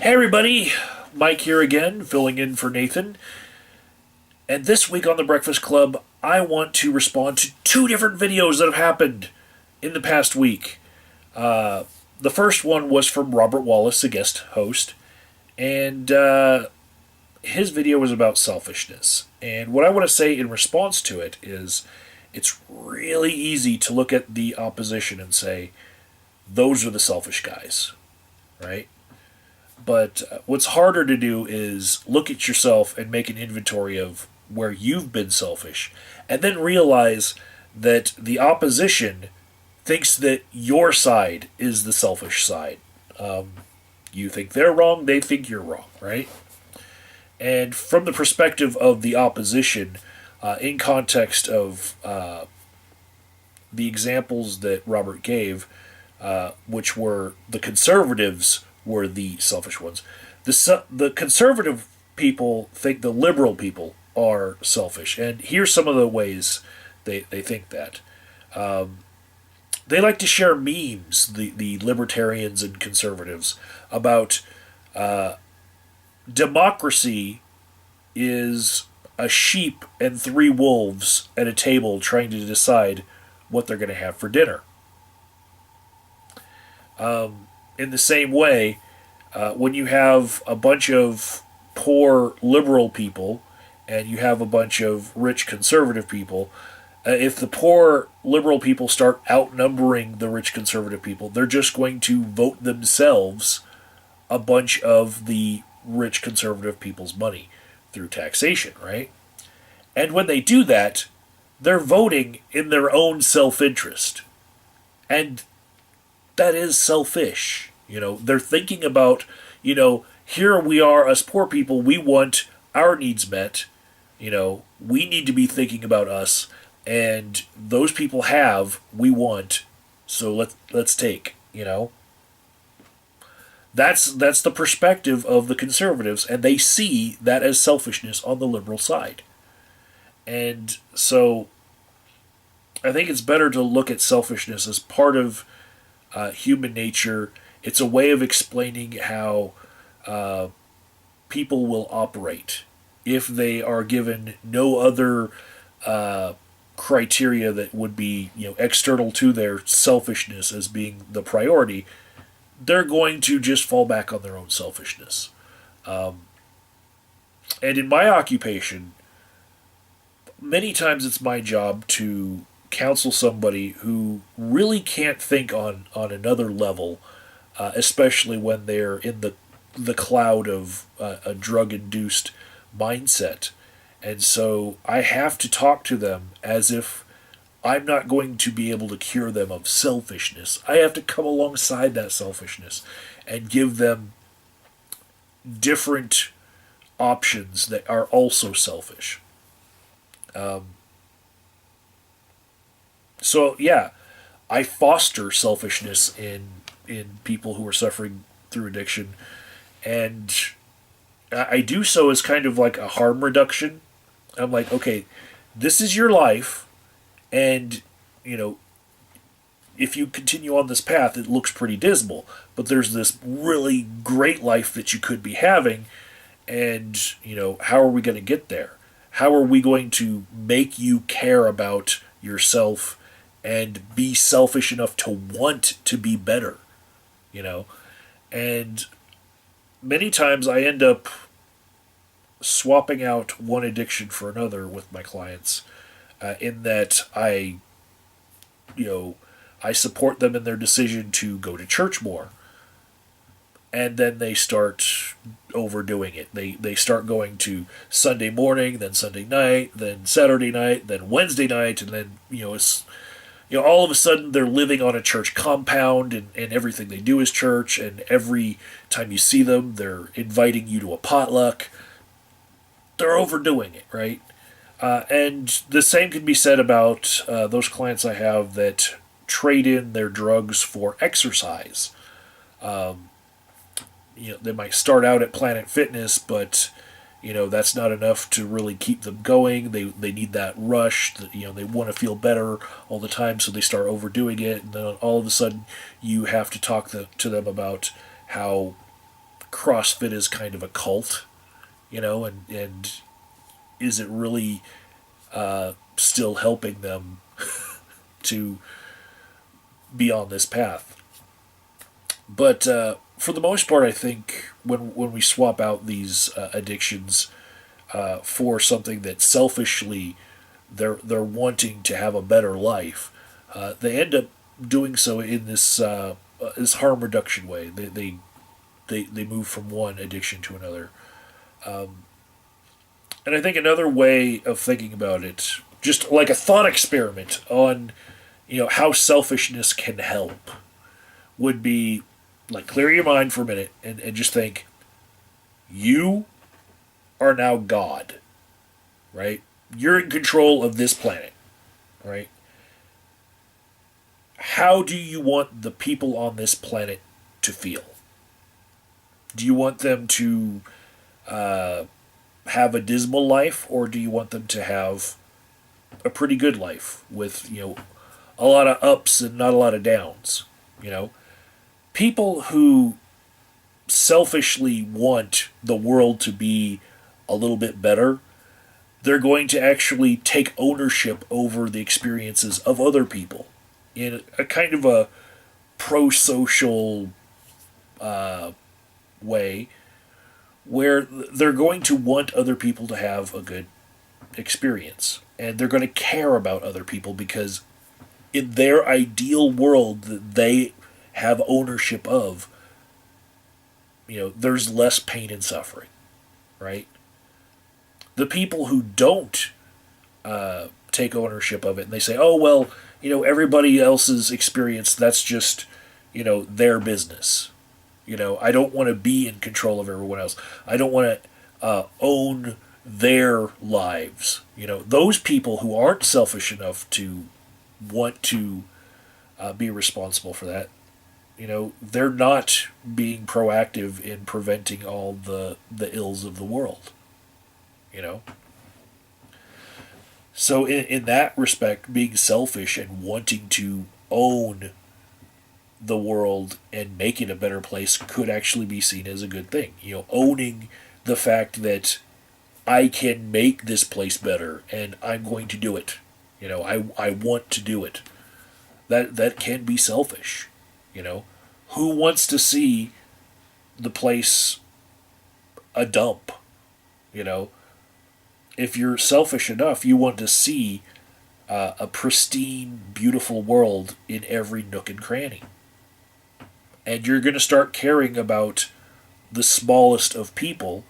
Hey everybody, Mike here again, filling in for Nathan. And this week on the Breakfast Club, I want to respond to two different videos that have happened in the past week. The first one was from Robert Wallace, a guest host, and his video was about selfishness. And what I want to say in response to it is it's really easy to look at the opposition and say, those are the selfish guys, right? But what's harder to do is look at yourself and make an inventory of where you've been selfish, and then realize that the opposition thinks that your side is the selfish side. You think they're wrong, they think you're wrong, right? And from the perspective of the opposition, in context of the examples that Robert gave, which were the conservatives were the selfish ones. The conservative people think the liberal people are selfish, and here's some of the ways they think that. They like to share memes, the libertarians and conservatives, about democracy is a sheep and three wolves at a table trying to decide what they're going to have for dinner. In the same way, when you have a bunch of poor liberal people and you have a bunch of rich conservative people, if the poor liberal people start outnumbering the rich conservative people, they're just going to vote themselves a bunch of the rich conservative people's money through taxation, right? And when they do that, they're voting in their own self-interest. And that is selfish. They're thinking about, here we are as poor people, we want our needs met. We need to be thinking about us, and those people we want, so let's take, That's the perspective of the conservatives, and they see that as selfishness on the liberal side. And so I think it's better to look at selfishness as part of human nature. It's a way of explaining how people will operate if they are given no other criteria that would be external to their selfishness as being the priority. They're going to just fall back on their own selfishness. And in my occupation, many times it's my job to counsel somebody who really can't think on another level, especially when they're in the cloud of a drug-induced mindset. And so I have to talk to them as if I'm not going to be able to cure them of selfishness. I have to come alongside that selfishness and give them different options that are also selfish. So yeah, I foster selfishness in people who are suffering through addiction, and I do so as kind of like a harm reduction. I'm like, okay, this is your life, and if you continue on this path, it looks pretty dismal, but there's this really great life that you could be having, and how are we going to get there? How are we going to make you care about yourself and be selfish enough to want to be better? And many times I end up swapping out one addiction for another with my clients, in that I support them in their decision to go to church more. And then they start overdoing it. They start going to Sunday morning, then Sunday night, then Saturday night, then Wednesday night, and then it's all of a sudden they're living on a church compound, and everything they do is church, and every time you see them, they're inviting you to a potluck. They're overdoing it, right? And the same can be said about those clients I have that trade in their drugs for exercise. They might start out at Planet Fitness, but that's not enough to really keep them going. They need that rush. They want to feel better all the time, so they start overdoing it, and then all of a sudden you have to talk to them about how CrossFit is kind of a cult, and is it really still helping them to be on this path? But for the most part, I think when we swap out these addictions for something that selfishly they're wanting to have a better life, they end up doing so in this harm reduction way. They move from one addiction to another. And I think another way of thinking about it, just like a thought experiment on, how selfishness can help, would be like clear your mind for a minute and just think, you are now God, right? You're in control of this planet, right? How do you want the people on this planet to feel? Do you want them to have a dismal life, or do you want them to have a pretty good life with, a lot of ups and not a lot of downs? People who selfishly want the world to be a little bit better, they're going to actually take ownership over the experiences of other people in a kind of a pro-social way, where they're going to want other people to have a good experience. And they're going to care about other people because in their ideal world that they have ownership of, there's less pain and suffering, right? The people who don't take ownership of it, and they say, oh, well, everybody else's experience, that's just, their business. I don't want to be in control of everyone else. I don't want to own their lives. Those people who aren't selfish enough to want to be responsible for that, they're not being proactive in preventing all the ills of the world. So in that respect, being selfish and wanting to own the world and make it a better place could actually be seen as a good thing. Owning the fact that I can make this place better and I'm going to do it. I want to do it. That can be selfish. Who wants to see the place a dump? If you're selfish enough, you want to see a pristine, beautiful world in every nook and cranny. And you're going to start caring about the smallest of people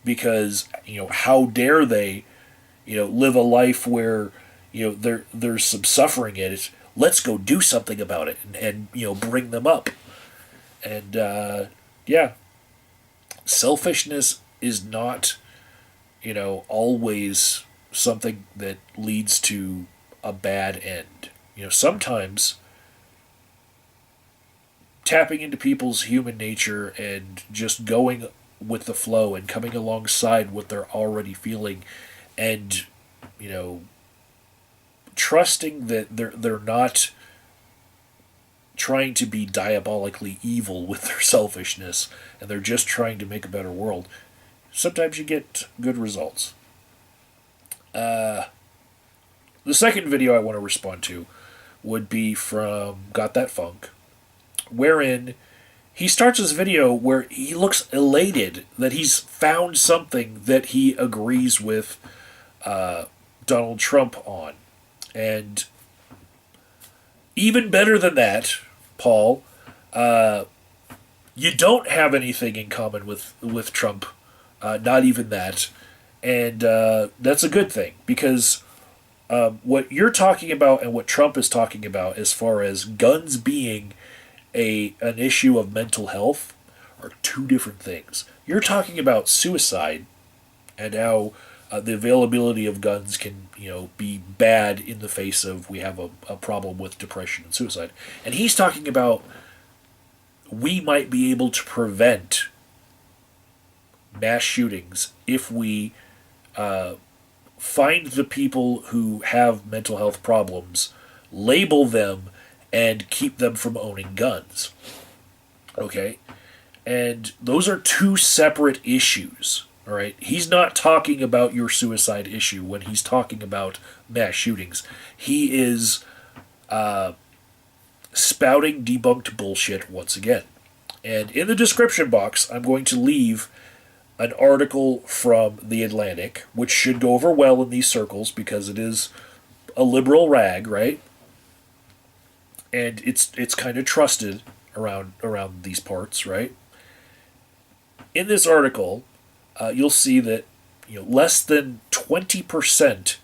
because, how dare they, live a life where, there's some suffering in it. Let's go do something about it and bring them up. And, selfishness is not, always something that leads to a bad end. Sometimes tapping into people's human nature and just going with the flow and coming alongside what they're already feeling and, trusting that they're not trying to be diabolically evil with their selfishness and they're just trying to make a better world. Sometimes you get good results. The second video I want to respond to would be from Got That Funk, wherein he starts his video where he looks elated that he's found something that he agrees with Donald Trump on. And even better than that, Paul, you don't have anything in common with Trump. Not even that. And that's a good thing, because what you're talking about and what Trump is talking about as far as guns being an issue of mental health are two different things. You're talking about suicide and how the availability of guns can, be bad in the face of we have a problem with depression and suicide. And he's talking about we might be able to prevent mass shootings if we find the people who have mental health problems, label them, and keep them from owning guns. Okay? And those are two separate issues. All right. He's not talking about your suicide issue when he's talking about mass shootings. He is spouting debunked bullshit once again. And in the description box, I'm going to leave an article from The Atlantic, which should go over well in these circles because it is a liberal rag, right? And it's kind of trusted around these parts, right? In this article, you'll see that less than 20%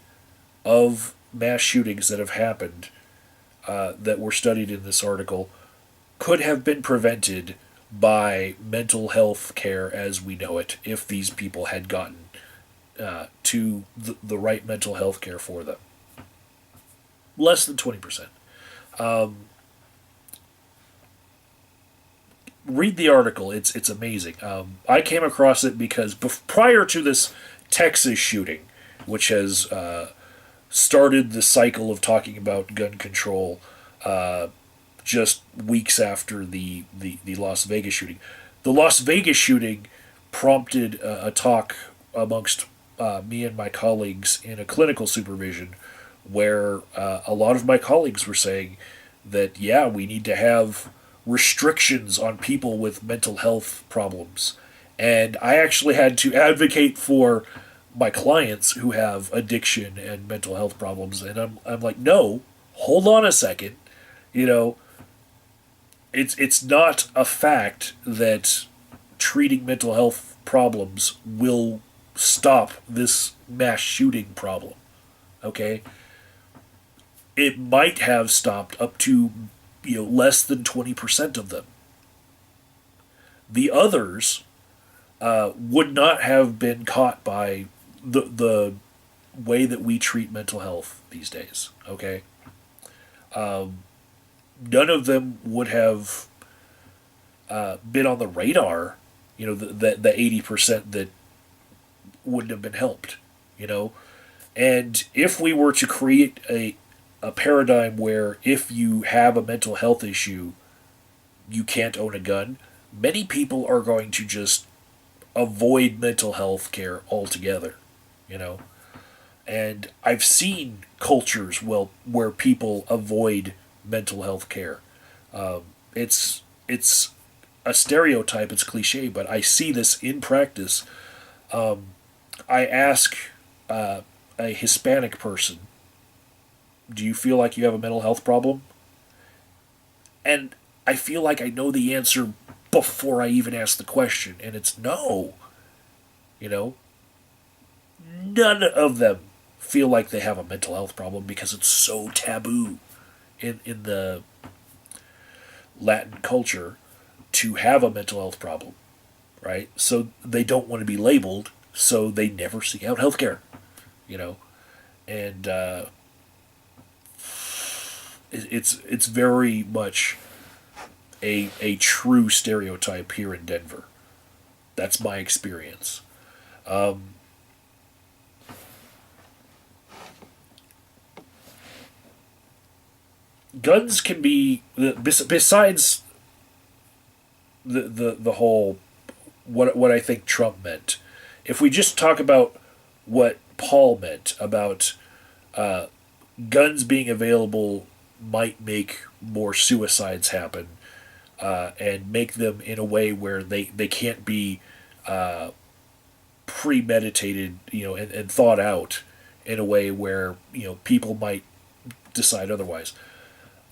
of mass shootings that have happened that were studied in this article could have been prevented by mental health care as we know it if these people had gotten to the right mental health care for them. Less than 20%. Read the article. It's amazing. I came across it because prior to this Texas shooting, which has started the cycle of talking about gun control just weeks after the Las Vegas shooting. The Las Vegas shooting prompted a talk amongst me and my colleagues in a clinical supervision where a lot of my colleagues were saying that, yeah, we need to have restrictions on people with mental health problems. And I actually had to advocate for my clients who have addiction and mental health problems. And I'm like, no, hold on a second. It's not a fact that treating mental health problems will stop this mass shooting problem. Okay? It might have stopped up to less than 20% of them. The others would not have been caught by the way that we treat mental health these days. Okay? None of them would have been on the radar, the 80% that wouldn't have been helped, And if we were to create a paradigm where if you have a mental health issue, you can't own a gun, many people are going to just avoid mental health care altogether, And I've seen cultures where people avoid mental health care. It's a stereotype, it's cliche, but I see this in practice. I ask a Hispanic person, do you feel like you have a mental health problem? And I feel like I know the answer before I even ask the question, and it's no. None of them feel like they have a mental health problem because it's so taboo in the Latin culture to have a mental health problem, right? So they don't want to be labeled, so they never seek out healthcare, and it's very much a true stereotype here in Denver. That's my experience. Guns can be, besides the whole what I think Trump meant. If we just talk about what Paul meant about guns being available might make more suicides happen, and make them in a way where they can't be premeditated, and thought out in a way where people might decide otherwise.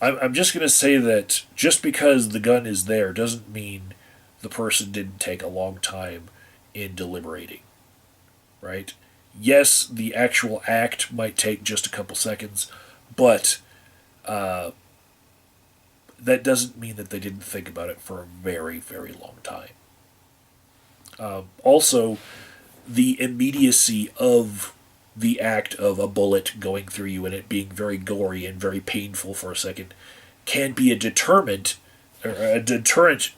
I'm just going to say that just because the gun is there doesn't mean the person didn't take a long time in deliberating, right? Yes, the actual act might take just a couple seconds, but that doesn't mean that they didn't think about it for a very, very long time. Also, the immediacy of the act of a bullet going through you and it being very gory and very painful for a second can be a deterrent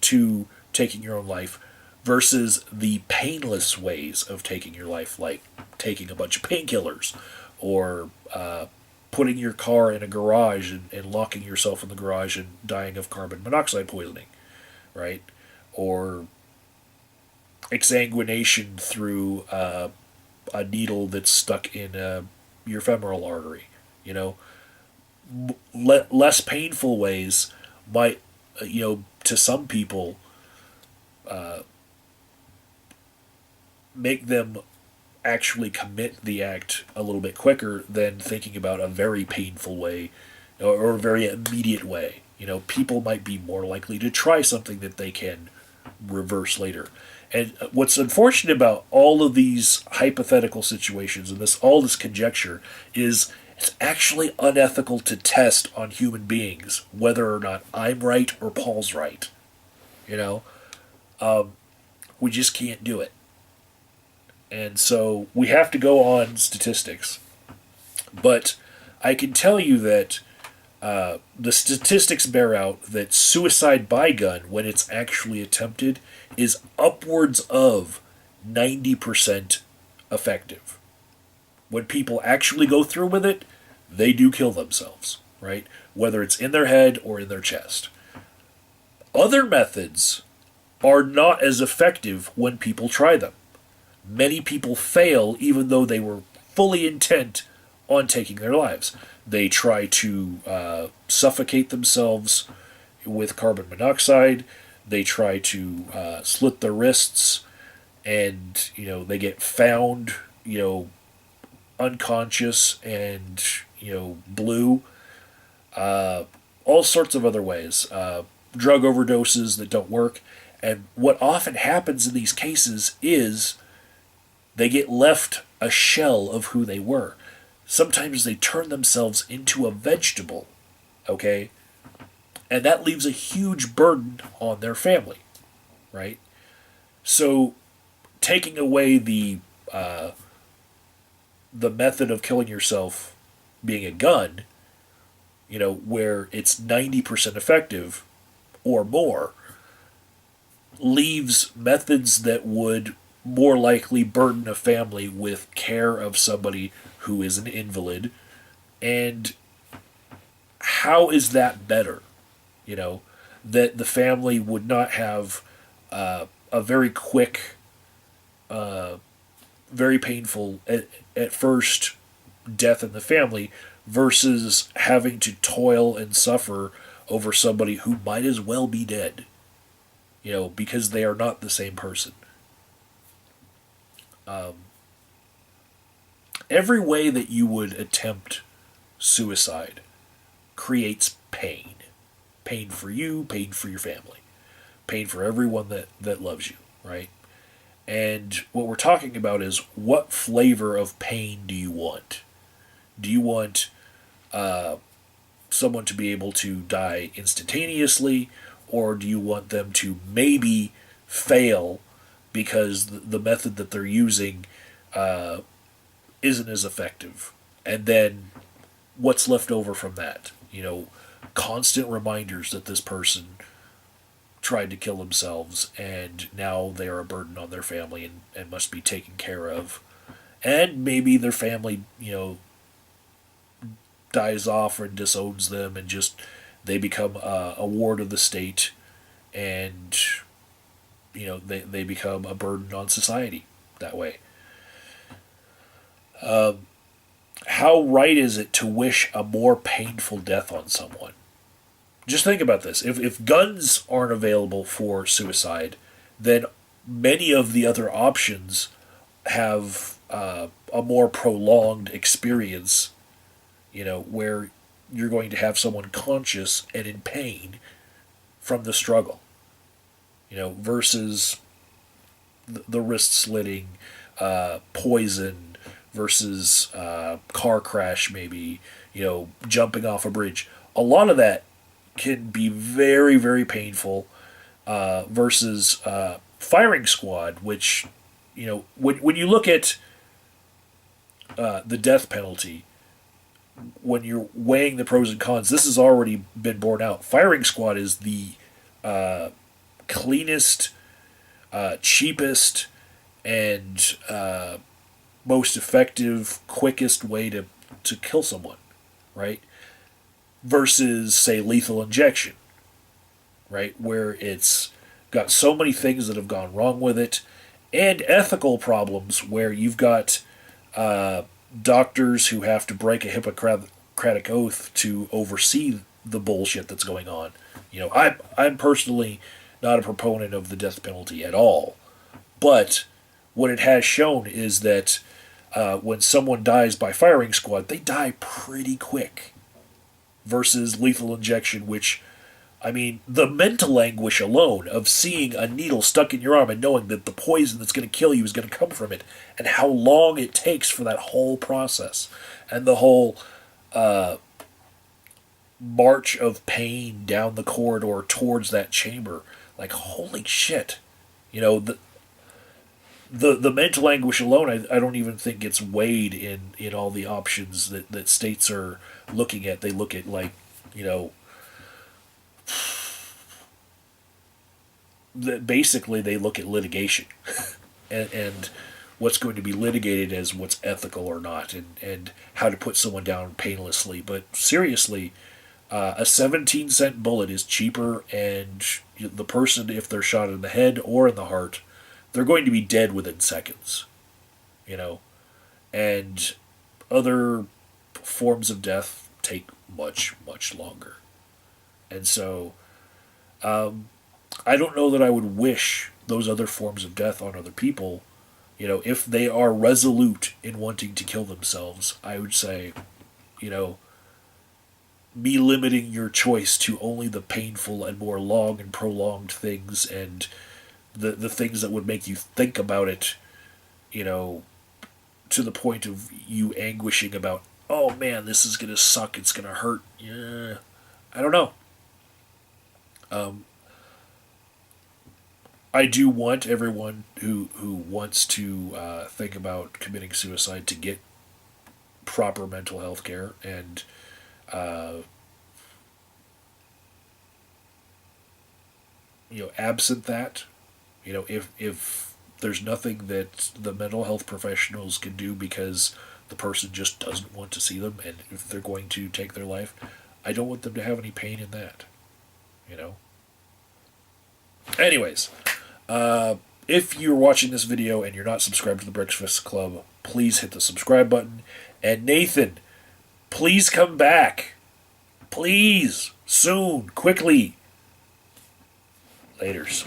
to taking your own life versus the painless ways of taking your life, like taking a bunch of painkillers or putting your car in a garage and locking yourself in the garage and dying of carbon monoxide poisoning, right? Or exsanguination through a needle that's stuck in your femoral artery. You know, less painful ways might, to some people, make them actually commit the act a little bit quicker than thinking about a very painful way or a very immediate way. People might be more likely to try something that they can reverse later. And what's unfortunate about all of these hypothetical situations and all this conjecture is it's actually unethical to test on human beings whether or not I'm right or Paul's right. We just can't do it. And so we have to go on statistics. But I can tell you that the statistics bear out that suicide by gun, when it's actually attempted, is upwards of 90% effective. When people actually go through with it, they do kill themselves, right? Whether it's in their head or in their chest. Other methods are not as effective when people try them. Many people fail even though they were fully intent on taking their lives. They try to suffocate themselves with carbon monoxide. They try to slit their wrists, and they get found, unconscious and blue. All sorts of other ways. Drug overdoses that don't work. And what often happens in these cases is they get left a shell of who they were. Sometimes they turn themselves into a vegetable, okay? And that leaves a huge burden on their family, right? So taking away the method of killing yourself being a gun, where it's 90% effective or more, leaves methods that would more likely burden a family with care of somebody who is an invalid. And how is that better? That the family would not have a very quick, very painful, at first, death in the family versus having to toil and suffer over somebody who might as well be dead, because they are not the same person. Every way that you would attempt suicide creates pain. Pain for you, pain for your family, pain for everyone that loves you, right? And what we're talking about is, what flavor of pain do you want? Do you want someone to be able to die instantaneously, or do you want them to maybe fail because the method that they're using isn't as effective? And then what's left over from that? Constant reminders that this person tried to kill themselves and now they are a burden on their family and must be taken care of. And maybe their family, dies off or disowns them and just they become a ward of the state, and they become a burden on society that way. How right is it to wish a more painful death on someone? Just think about this. If guns aren't available for suicide, then many of the other options have a more prolonged experience, where you're going to have someone conscious and in pain from the struggle, versus the wrist slitting, poison, versus car crash, maybe, jumping off a bridge. A lot of that can be very, very painful, versus firing squad, which, when you look at the death penalty, when you're weighing the pros and cons, this has already been borne out. Firing squad is the cleanest, cheapest, and most effective, quickest way to kill someone, right? Versus, say, lethal injection, right? Where it's got so many things that have gone wrong with it, and ethical problems where you've got doctors who have to break a Hippocratic oath to oversee the bullshit that's going on. I'm personally not a proponent of the death penalty at all, but what it has shown is that when someone dies by firing squad, they die pretty quick versus lethal injection, which, I mean, the mental anguish alone of seeing a needle stuck in your arm and knowing that the poison that's going to kill you is going to come from it, and how long it takes for that whole process, and the whole march of pain down the corridor towards that chamber. Like, holy shit. The mental anguish alone, I don't even think gets weighed in all the options that states are looking at. They look at, like, basically they look at litigation and what's going to be litigated as what's ethical or not, and how to put someone down painlessly. But seriously, a 17-cent bullet is cheaper, and the person, if they're shot in the head or in the heart, they're going to be dead within seconds. And other forms of death take much, much longer. And so, I don't know that I would wish those other forms of death on other people. If they are resolute in wanting to kill themselves, I would say, be limiting your choice to only the painful and more long and prolonged things, and the things that would make you think about it, to the point of you anguishing about, oh man, this is going to suck, it's going to hurt. Yeah, I don't know. I do want everyone who wants to think about committing suicide to get proper mental health care, and absent that, if there's nothing that the mental health professionals can do because the person just doesn't want to see them, and if they're going to take their life, I don't want them to have any pain in that. Anyways, if you're watching this video and you're not subscribed to the Breakfast Club, please hit the subscribe button. And Nathan, please come back. Please. Soon. Quickly. Laters.